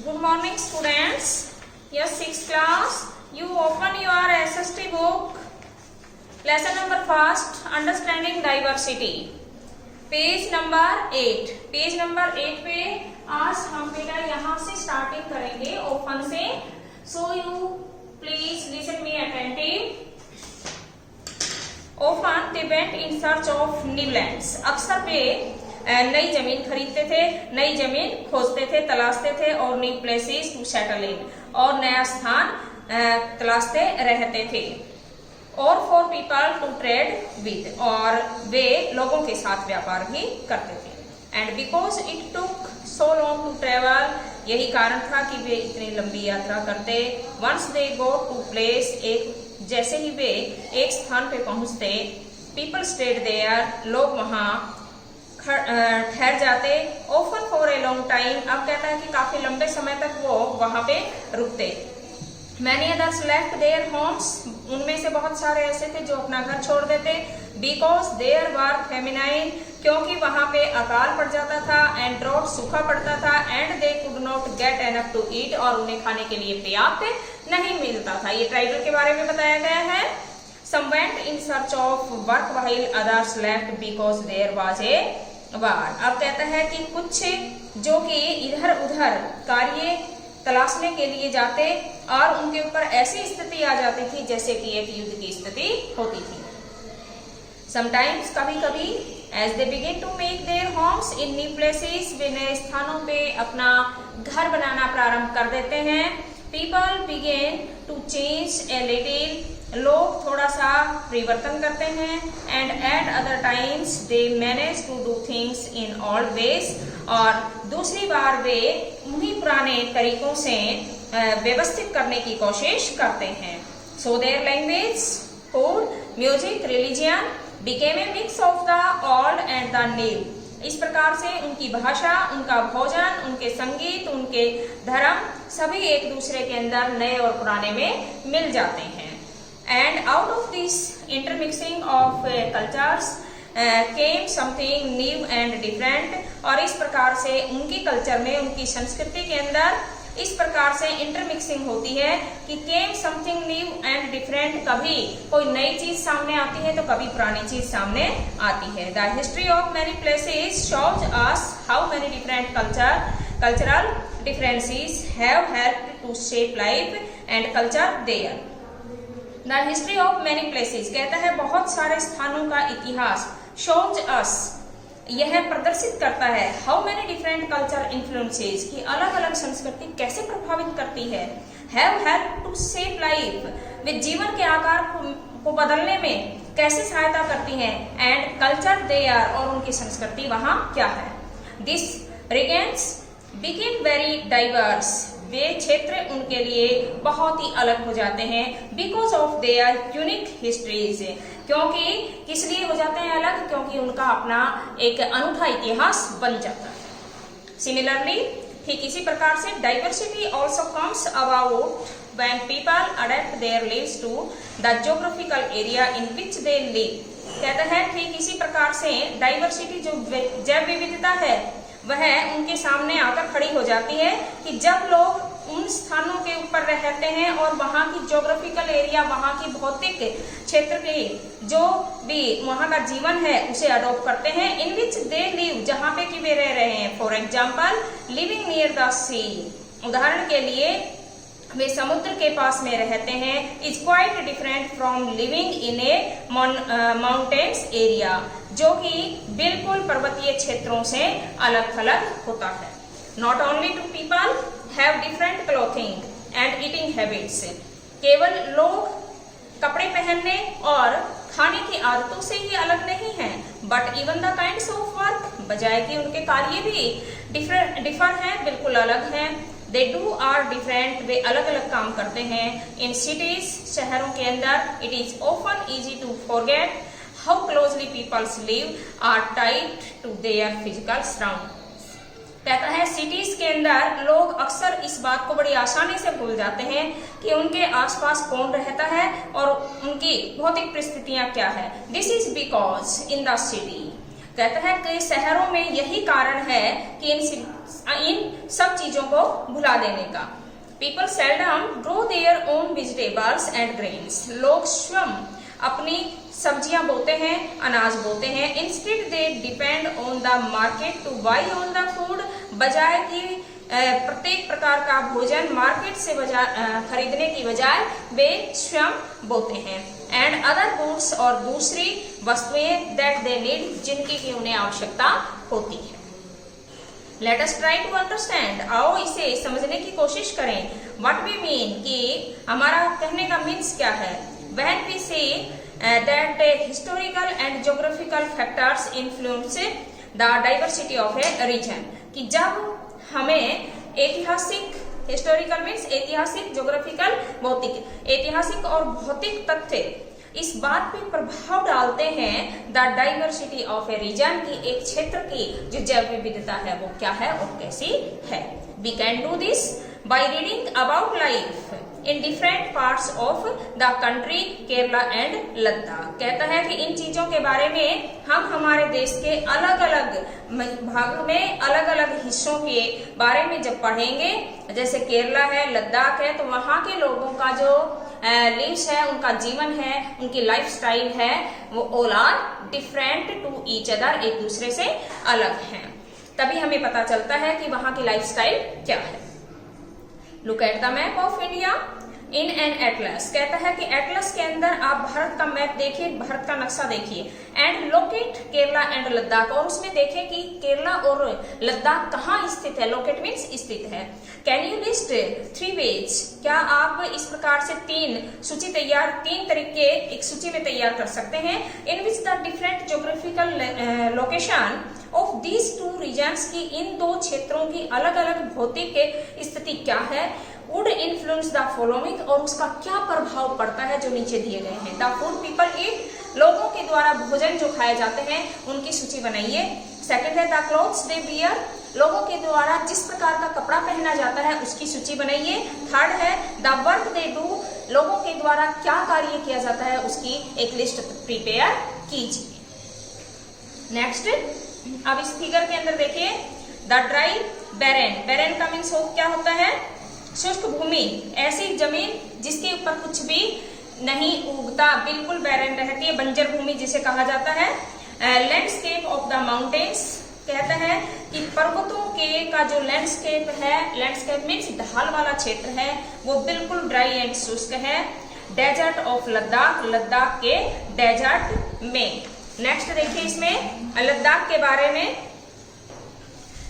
Good morning, students. Yes, 6th class. You open your SST book. Lesson number first. Understanding diversity. Page number 8. Page number 8 पे आज हम बेटा यहाँ से starting करेंगे ओपन से. So you please listen me attentive. Often they went in search of new lands. अक्सर वे नई जमीन खरीदते थे, नई जमीन खोजते थे, तलाशते थे और new places to settle in, और नया स्थान तलाशते रहते थे. और for people to trade with, और वे लोगों के साथ व्यापार भी करते थे. And because it took so long to travel, यही कारण था कि वे इतनी लंबी यात्रा करते. Once they go to place, एक जैसे ही वे एक स्थान पे पहुंचते, पीपल स्टेड देयर, लोग वहां ठहर जाते. Often for a long time, अब कहता है कि काफी लंबे समय तक वो वहां पे रुकते. Many others left their homes, उनमें से बहुत सारे ऐसे थे जो अपना घर छोड़ देते. बिकॉज देयर वर फेमिनाइन, क्योंकि वहां पे अकाल पड़ जाता था. एंड ड्रॉट, सूखा पड़ता था. And they could not get enough to eat, और उन्हें खाने के लिए पर्याप्त नहीं मिलता था. ये ट्राइबल के बारे में बताया गया है. Some went in search of work while others left because there was a war. अब कहता है कि कुछ जो कि इधर उधर कार्य तलाशने के लिए जाते और उनके ऊपर ऐसी स्थिति आ जाती थी जैसे कि एक युद्ध की स्थिति होती थी. समटाइम्स, कभी कभी, as they begin to make their homes in new places, वे नए स्थानों पे अपना घर बनाना प्रारंभ कर देते हैं. People begin to change a little, लोग थोड़ा सा परिवर्तन करते हैं. And at other times they manage to do things in all ways, और दूसरी बार वे उन्हीं पुराने तरीकों से व्यवस्थित करने की कोशिश करते हैं. So their language, food, music, religion became a mix of the old and the new. इस प्रकार से उनकी भाषा, उनका भोजन, उनके संगीत, उनके धर्म सभी एक दूसरे के अंदर नए और पुराने में मिल जाते हैं. And out of this intermixing of cultures came something new and different, और इस प्रकार से उनकी कल्चर में, उनकी संस्कृति के अंदर इस प्रकार से इंटरमिक्सिंग होती है कि came something new and different, कभी कोई नई चीज सामने आती है तो कभी पुरानी चीज सामने आती है. The history of many places shows us how many different cultural differences have helped to shape life and culture there. The history of many places, कहता है बहुत सारे स्थानों का इतिहास. shows us, यह प्रदर्शित करता है how many different culture influences, कि अलग अलग संस्कृति कैसे प्रभावित करती है. have helped to shape life, वे जीवन के आकार को बदलने में कैसे सहायता करती हैं. and culture there, और उनकी संस्कृति वहाँ क्या है. this regions became very diverse, वे क्षेत्र उनके लिए बहुत ही अलग हो जाते हैं. Because of their unique histories, क्योंकि किस लिए हो जाते हैं अलग, क्योंकि उनका अपना एक अनूठा इतिहास बन जाता है. सिमिलरली, ठीक इसी प्रकार से diversity also comes about when people adapt their lives to the geographical area in which they live. कहता है ठीक इसी प्रकार से डाइवर्सिटी, जो जैव विविधता है, वह उनके सामने आकर खड़ी हो जाती है कि जब लोग उन स्थानों के ऊपर रहते हैं और वहाँ की ज्योग्राफिकल एरिया, वहाँ की भौतिक क्षेत्र के जो भी वहाँ का जीवन है उसे अडॉप्ट करते हैं. इन विच दे लिव, जहाँ पे कि वे रह रहे हैं. For example, living near the sea, उदाहरण के लिए वे समुद्र के पास में रहते हैं. Is quite different from living in A mountains area, जो कि बिल्कुल पर्वतीय क्षेत्रों से अलग थलग होता है. Not only to people have different clothing and eating habits, केवल लोग कपड़े पहनने और खाने की आदतों से ही अलग नहीं हैं, but even the kinds of work, बजाय कि उनके कार्य भी डिफर हैं, बिल्कुल अलग हैं. दे डू आर डिफरेंट, वे अलग अलग काम करते हैं. इन सिटीज, शहरों के अंदर, it is often easy to forget how closely people's live are tied to their physical surroundings. कहता है सिटीज के अंदर लोग अक्सर इस बात को बड़ी आसानी से भूल जाते हैं कि उनके आसपास कौन रहता है और उनकी भौतिक परिस्थितियां क्या है. This is because in the city, कहता है कि शहरों में यही कारण है कि इन इन सब चीजों को भुला देने का। People seldom grow their own vegetables and grains, लोग स्वयं अपनी सब्जियां बोते हैं, अनाज बोते हैं। Instead they depend on the market two by on the food, बजाय कि प्रत्येक प्रकार का भोजन मार्केट से खरीदने की बजाय वे स्वयं बोते हैं। एंड अदर गुड्स, और दूसरी वस्तुएं दैट दे नीड, जिनकी की उन्हें आवश्यकता होती है। Let us try to understand, आओ इसे समझने की कोशिश करें। व्हाट वी मीन, कि हमारा कहने का मीन्स क्या है। When we say that historical and geographical factors influence the diversity of a region, कि जब हमें ऐतिहासिक, हिस्टोरिकल मीन्स ऐतिहासिक, ज्योग्राफिकल भौतिक, ऐतिहासिक और भौतिक तथ्य इस बात पे प्रभाव डालते हैं the diversity of a region, की एक क्षेत्र की जो जैव विविधता है वो क्या है और कैसी है। We can do this by reading about life in different parts of the country Kerala and Ladakh. कहता है कि इन चीजों के बारे में हम हमारे देश के अलग अलग भागों में, अलग अलग हिस्सों के बारे में जब पढ़ेंगे, जैसे केरला है, लद्दाख है, तो वहां के लोगों का जो लिव्स है, उनका जीवन है, उनकी लाइफस्टाइल है, वो all are different to each other, एक दूसरे से अलग हैं। तभी हमें पता चलता है कि वहां की लाइफस्टाइल क्या है। Look at the map of India in an Atlas, कहता है कि एटलस के अंदर आप भारत का मैप देखिए, भारत का नक्शा देखिए। And locate Kerala and Ladakh, और उसमें देखें कि केरला और लद्दाख कहाँ स्थित है। लोकेट मीन्स स्थित है। कैन यू लिस्ट 3 वेज, क्या आप इस प्रकार से तीन तरीके एक सूची में तैयार कर सकते हैं। In which the different geographical location of these 2 regions, की इन 2 क्षेत्रों की अलग अलग भौतिक स्थिति क्या है। वुड इन्फ्लुएंस द फॉलोइंग, और उसका क्या प्रभाव पड़ता है जो नीचे दिए गए हैं। द फूड पीपल ईट, लोगों के द्वारा भोजन जो खाए जाते हैं उनकी सूची बनाइए। सेकंड है द क्लोथ्स दे वियर, लोगों के द्वारा जिस प्रकार का कपड़ा पहना जाता है उसकी सूची बनाइए। थर्ड है द वर्क दे डू, लोगों के द्वारा क्या कार्य किया जाता है उसकी एक लिस्ट प्रिपेयर कीजिए। नेक्स्ट, अब इस फिगर के अंदर देखिए द ड्राई बैरन, बैरन का मीन्स क्या होता है, शुष्क भूमि, ऐसी जमीन जिसके ऊपर कुछ भी नहीं उगता, बिल्कुल बैरन रहती है, बंजर भूमि जिसे कहा जाता है। लैंडस्केप ऑफ द माउंटेन्स, कहता है कि पर्वतों के का जो लैंडस्केप है, लैंडस्केप मीन्स ढाल वाला क्षेत्र है, वो बिल्कुल ड्राई एंड शुष्क है। डेजर्ट ऑफ लद्दाख, लद्दाख के डेजर्ट में। नेक्स्ट देखिए इसमें लद्दाख के बारे में।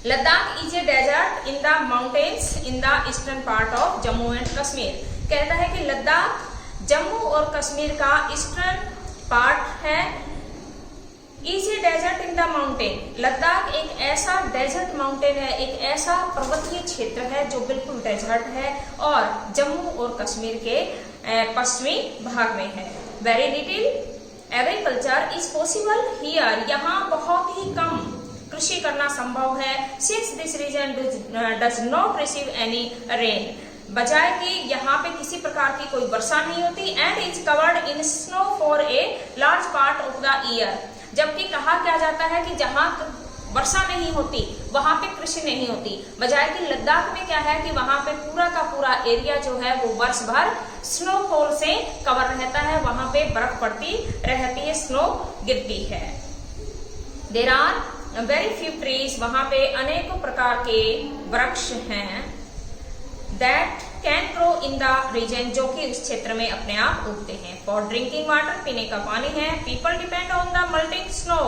Ladakh is a desert in the mountains in the eastern part of Jammu and Kashmir, कहता है कि लद्दाख जम्मू और कश्मीर का ईस्टर्न पार्ट है। Is a desert in the mountain, Ladakh एक ऐसा डेजर्ट माउंटेन है, एक ऐसा पर्वतीय क्षेत्र है जो बिल्कुल डेजर्ट है और जम्मू और कश्मीर के पश्चिमी भाग में है। Very little agriculture is possible here, यहाँ बहुत ही कम कृषि करना संभव है। Since this region does not receive any rain, बजाय कि यहाँ पे किसी प्रकार की कोई वर्षा नहीं होती। And is covered in snow for a large part of the year, जबकि कहा क्या जाता है कि जहाँ वर्षा नहीं होती वहां पे कृषि नहीं होती, बजाय कि लद्दाख में क्या है कि वहां पे पूरा का पूरा एरिया जो है वो वर्ष भर स्नोफॉल से कवर रहता है, वहां पे बर्फ पड़ती रहती है, स्नो गिरती है। There are very few trees, वहां पे अनेकों प्रकार के वृक्ष हैं। That can grow in the region, जो कि उस क्षेत्र में अपने आप उगते हैं। फॉर ड्रिंकिंग वाटर, पीने का पानी है। People depend on the melting snow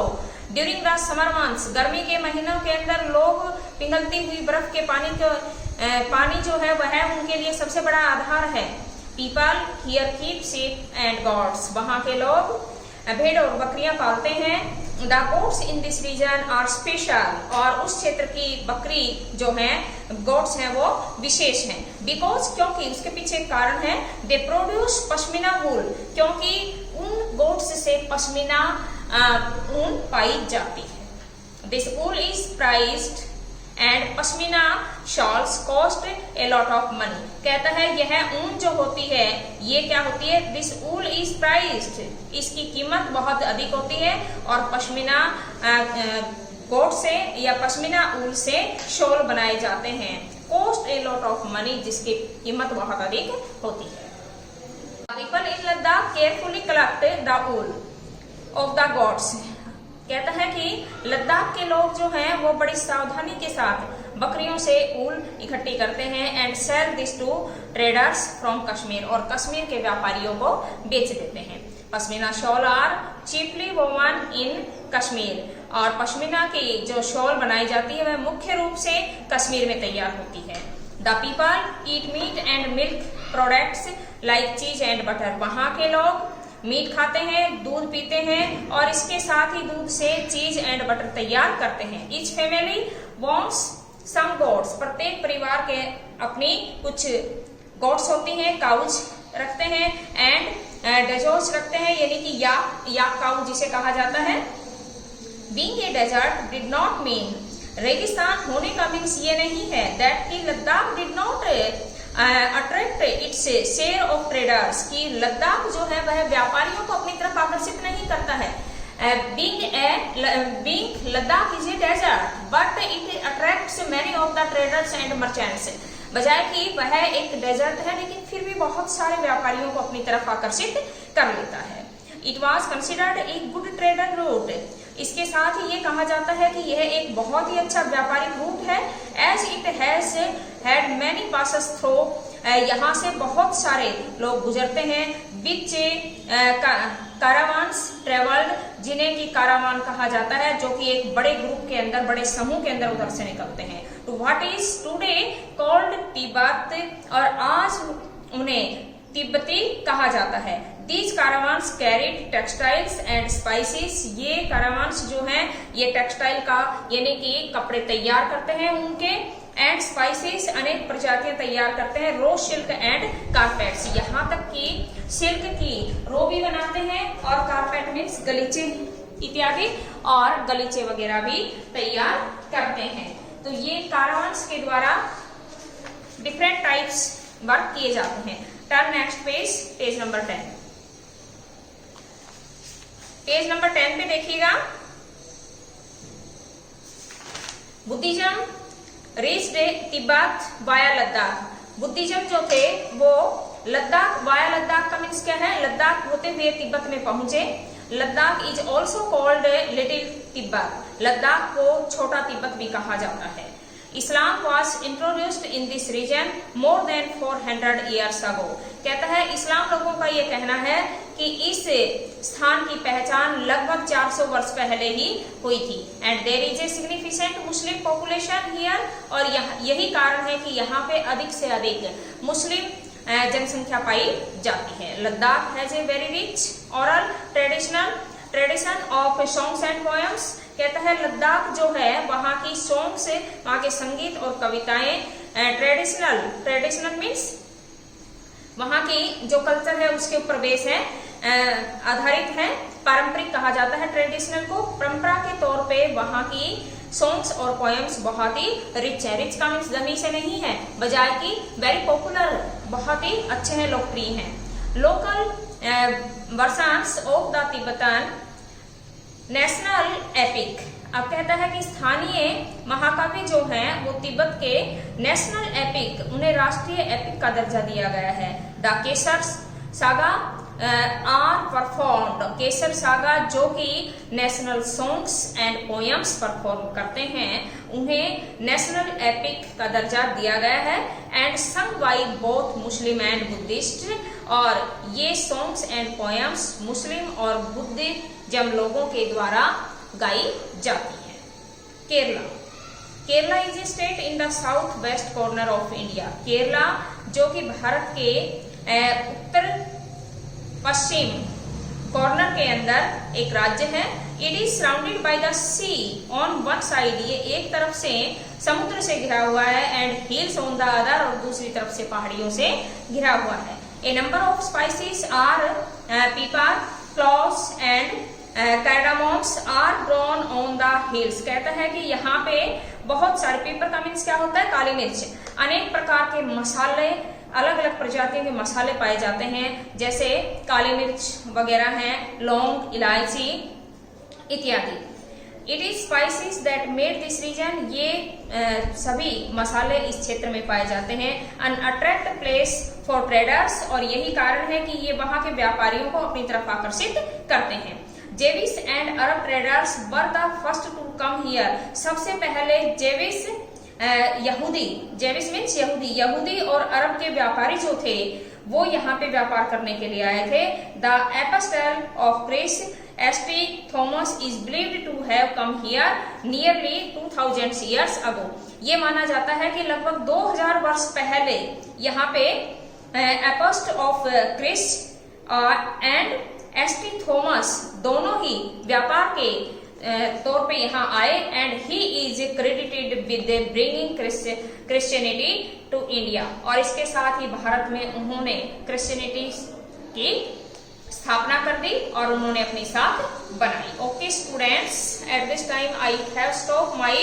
during the summer months, गर्मी के महीनों के अंदर लोग पिघलती हुई बर्फ के पानी जो है वह उनके लिए सबसे बड़ा आधार है। People here keep sheep and goats, वहां के लोग भेड़ और बकरियां पालते हैं। The goats in this region are special, और उस क्षेत्र की बकरी जो है गोट्स हैं वो विशेष हैं। बिकॉज, क्योंकि उसके पीछे एक कारण है। दे प्रोड्यूस पश्मीना वूल, क्योंकि उन गोट्स से पश्मीना ऊन पाई जाती है। This wool is priced and pashmina shawls cost a lot of money, कहता है यह ऊन जो होती है ये क्या होती है, दिस वूल इज प्राइस्ड, इसकी कीमत बहुत अधिक होती है। और पश्मीना गोट से या पश्मीना ऊल से शॉल बनाए जाते हैं। Cost a lot of money, जिसकी कीमत बहुत अधिक होती है। People in Ladakh carefully collect the wool of the goats. कहता है कि लद्दाख के लोग जो हैं वो बड़ी सावधानी के साथ बकरियों से ऊल इकट्ठी करते हैं and sell this to traders from Kashmir, और कश्मीर के व्यापारियों को बेच देते हैं। Pashmina shawl are cheaply woven in Kashmir, और पश्मीना की जो शॉल बनाई जाती है वह मुख्य रूप से कश्मीर में तैयार होती है। The people eat meat and milk products like चीज एंड बटर। वहां के लोग मीट खाते हैं, दूध पीते हैं, और इसके साथ ही दूध से चीज एंड बटर तैयार करते हैं। Each family wants some goats. प्रत्येक परिवार के अपनी कुछ गोट्स होती हैं, काउज रखते हैं, एंड डेजर्ट्स रखते हैं, यानी कि या काउ जिसे कहा जाता है। Being a desert did not mean, रेगिस्तान होने का मीन्स ये नहीं है दैट की Ladakh did not attract its share of traders, की लद्दाख जो है वह व्यापारियों को अपनी तरफ आकर्षित नहीं करता है। Being Ladakh is a desert but it attracts many of the traders and merchants, बजाय कि वह एक डेजर्ट है लेकिन फिर भी बहुत सारे व्यापारियों को अपनी तरफ आकर्षित कर लेता है। It was considered a good trader route, इसके साथ ही ये कहा जाता है कि यह एक बहुत ही अच्छा व्यापारिक रूट है। As it has had many passes through, यहाँ से बहुत सारे लोग गुजरते हैं। विच कारावान्स ट्रेवल्ड, जिन्हें की कारावान कहा जाता है, जो कि एक बड़े ग्रुप के अंदर, बड़े समूह के अंदर उधर से निकलते हैं। To what is today called Tibet, और आज उन्हें तिब्बती कहा जाता है। These caravans carried textiles and spices, ये caravans जो हैं ये टेक्सटाइल का यानी कि कपड़े तैयार करते हैं उनके, एंड स्पाइसेस अनेक प्रजातियां तैयार करते हैं। रो सिल्क एंड कारपेट्स, यहाँ तक कि सिल्क की रो भी बनाते हैं, और कारपेट मीन्स गलीचे इत्यादि, और गलीचे वगैरह भी तैयार करते हैं। तो ये caravans के द्वारा डिफरेंट टाइप्स वर्क किए जाते हैं। Turn next page, page number 10। Page number 10 पे देखिएगा, Buddhism reached Tibet via Ladakh. Buddhism जो थे वो लद्दाख, वाया लद्दाख का मीन्स क्या है, लद्दाख होते हुए तिब्बत में पहुंचे। Ladakh is also called little Tibet, Ladakh को छोटा तिब्बत भी कहा जाता है। Islam was introduced in this region more than 400 years ago. कहता है इस्लाम लोगों का ये कहना है कि इस स्थान की पहचान लगभग 400 वर्ष पहले ही हुई थी। And there is a significant Muslim population here, और यही कारण है कि यहाँ पे अधिक से अधिक मुस्लिम जनसंख्या पाई जाती है। Ladakh has a very rich oral tradition of songs and poems. कहता है लद्दाख जो है वहाँ की सॉन्ग्स, वहाँ के संगीत और कविताएं ट्रेडिशनल मीन्स वहाँ की जो कल्चर है उसके ऊपर बेस है, आधारित है, पारंपरिक कहा जाता है ट्रेडिशनल को। परंपरा के तौर पे वहाँ की सॉन्ग्स और पोएम्स बहुत ही रिच है। रिच का मीन्स धनी से नहीं है, बजाय की वेरी पॉपुलर, बहुत ही अच्छे हैं, लोकप्रिय हैं। Local versions of the Tibetan national epic. अब कहता है कि स्थानीय महाकाव्य जो हैं वो तिब्बत के नेशनल एपिक, उन्हें राष्ट्रीय एपिक का दर्जा दिया गया है। The Kesar saga are performed, Kesar saga जो कि national songs and poems perform करते हैं उन्हें नेशनल एपिक का दर्जा दिया गया है। And sung by both Muslim and Buddhist, और ये सॉन्ग्स एंड पोएम्स मुस्लिम और बुद्धिज्म लोगों के द्वारा गाई जाती है। Kerala is a state in the south west corner of India. Kerala जो कि भारत के उत्तर पश्चिम कॉर्नर के अंदर एक राज्य है। It is surrounded by the sea on one side, ये एक तरफ से समुद्र से घिरा हुआ है, and hills on the other, और दूसरी तरफ से पहाड़ियों से घिरा हुआ है। A number of spices are pepper, cloves and cardamoms are grown on the hills. कहता है कि यहाँ पे बहुत सारे, पीपर का मीन्स क्या होता है, काली मिर्च, अनेक प्रकार के मसाले, अलग अलग प्रजातियों के मसाले पाए जाते हैं, जैसे काली मिर्च वगैरह हैं, लौंग, इलायची इत्यादि। It is spices that made this region, ये सभी मसाले इस क्षेत्र में पाए जाते हैं। An attract place for traders, और यही कारण है कि ये वहां के व्यापारियों को अपनी तरफ आकर्षित करते हैं। Jewish and Arab traders were the first to come here, सबसे पहले जेविस यहूदी, जेविस मीन्स यहूदी, यहूदी और अरब के व्यापारी जो थे वो यहाँ पे व्यापार करने के लिए आए थे। The apostle of Christ ST Thomas is believed to have come here nearly 2000 years ago, ये माना जाता है कि लगभग 2000 वर्ष पहले यहाँ पे apostle of Christ and S T Thomas दोनों ही व्यापार के तौर पे यहाँ आए, and he is credited with bringing Christianity to India, और इसके साथ ही भारत में उन्होंने क्रिश्चियनिटी की स्थापना कर दी और उन्होंने अपनी साथ बनाई। Okay students, at this time I have stop my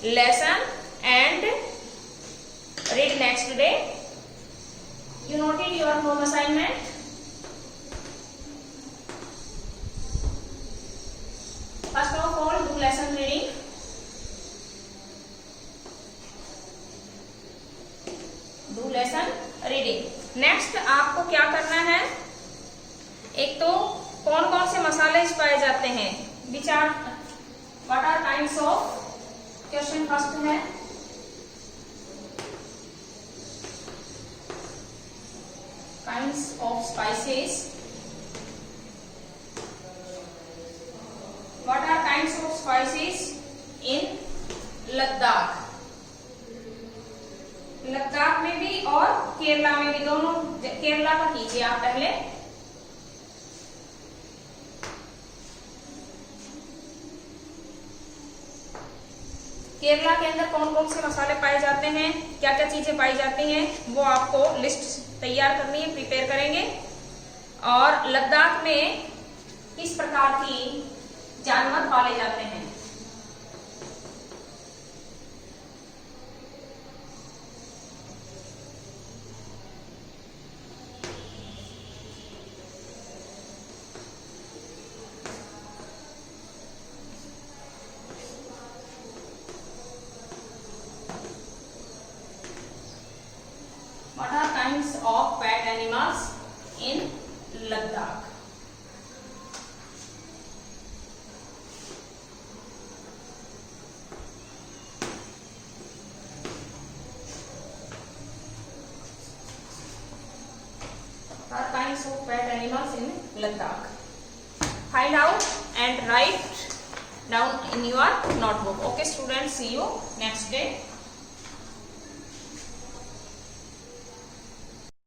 lesson and read next day. You noted your home assignment? First of all, do lesson reading. Do lesson reading. Next, आपको क्या करना है? एक तो कौन कौन से मसाले पाए जाते हैं? Which are, what are kinds of? Question first है kinds of spices. What are kinds of spices in Ladakh? Ladakh में भी और केरला में भी, दोनों, केरला का कीजिए आप पहले। केरला के अंदर कौन कौन से मसाले पाए जाते हैं, क्या क्या चीजें पाई जाती हैं, वो आपको लिस्ट तैयार करनी है, प्रिपेयर करेंगे। और लद्दाख में किस प्रकार की जानवर पाले जाते हैं। What are kinds of pet animals in Ladakh? Are kinds of pet animals in Ladakh. Find out and write down in your notebook. Okay students, see you next day.